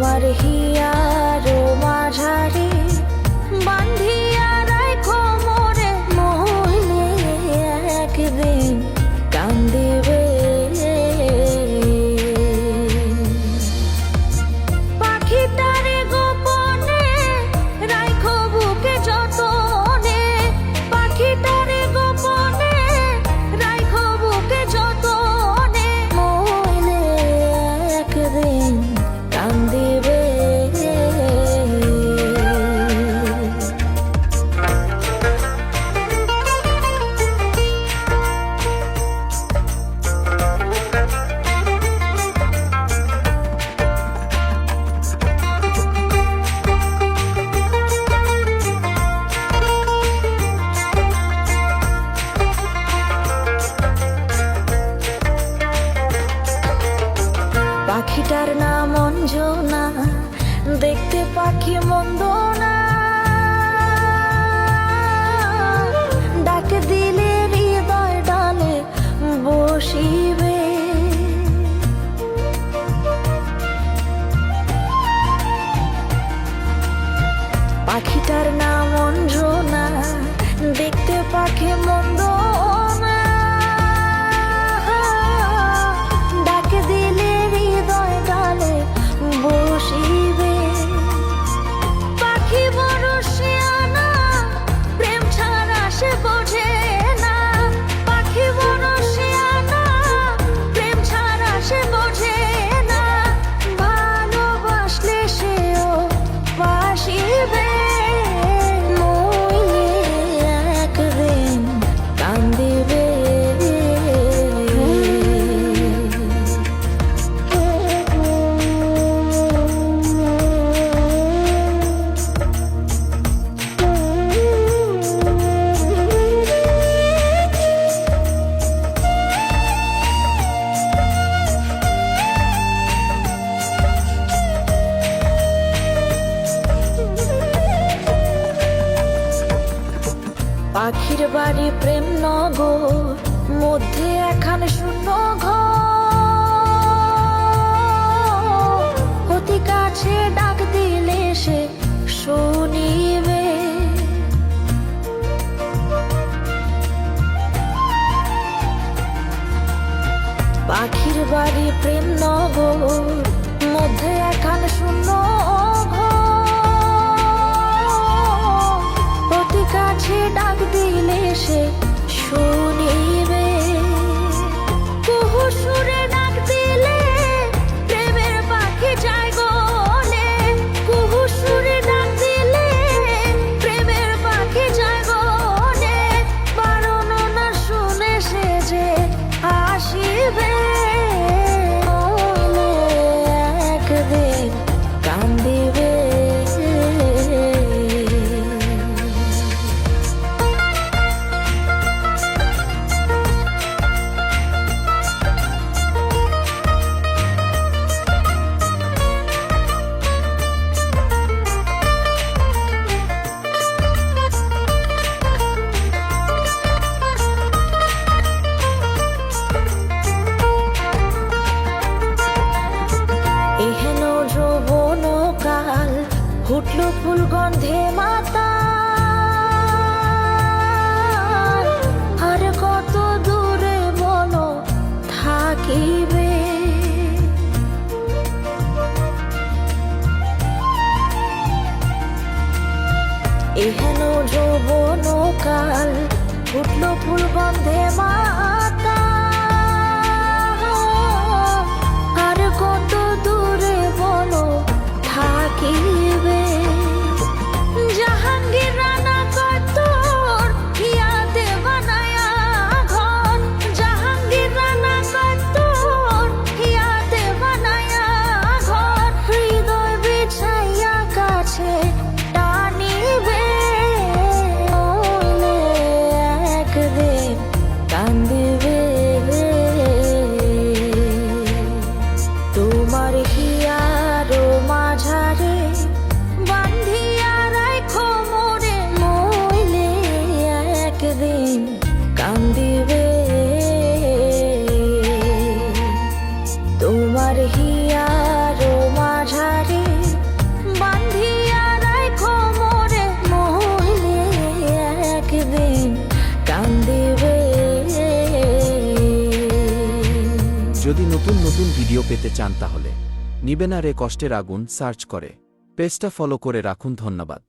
তোমার হিয়ার মাঝারে বান্ধিয়া রাখো মোরে, মহিলে একদিন কান্দিবে। পাখিটারে গোপনে রাখো বুকে যতনে, পাখিটারে গোপনে রাখো বুকে যতনে, মহিলে একদিন কান্দিবে। পাখিটার নাম অঞ্জনা, দেখতে পাখি মন্দ না, ডাক দিলে হৃদয় ডালে বসিবে। পাখিটার নাম অঞ্জনা, দেখতে পাখি মন্দ না, ডাক দিলে হৃদয় ডালে বসিবে। পাখি বড় শিয়ানা, প্রেম ছাড়া সে বোঝে না, পাখি বড় শিয়ানা, প্রেম ছাড়া সে বোঝে না, ভালোবাসলে সেও বাসিবে, নইলে একদিন কান্দিবে। পাখির বাড়ি প্রেম নগর, মধ্যে একখান শূন্য ঘর, অতি কাছে ডাক দিলে সে শুনিবে। পাখির বাড়ি প্রেম নগর, মধ্যে একখান শূন্য ঘর, অতি কাছে ডাক দিলে সে শুনিবে। কুহু সুরে ডাক দিলে প্রেমের পাখি যায় গলে, কুহু সুরে ডাক দিলে প্রেমের পাখি যায় গলে, বারণ না শুনে সে যে আসিবে, নইলে একদিন কান্দিবে। এহেন যৌবন কাল ফুটল ফুল গন্ধে মাতাল, আর কত দূরে বলো থাকিবে। এহেন যৌবন কাল ফুটল ফুল গন্ধে মাতাল, আর কত দূরে বলো থাকিবে। জাহাঙ্গীর রানা কত হিয়াতে বানায়া ঘর, জাহাঙ্গীর রানা কত হিয়াতে বানায়া ঘর, হৃদয় বিছাইয়া কাছে টানিবে, নইলে একদিন কান্দিবে। যদি নতুন নতুন ভিডিও পেতে চান তাহলে নিবেন আর এ কষ্টের আগুন সার্চ করে পেজটা ফলো করে রাখুন। ধন্যবাদ।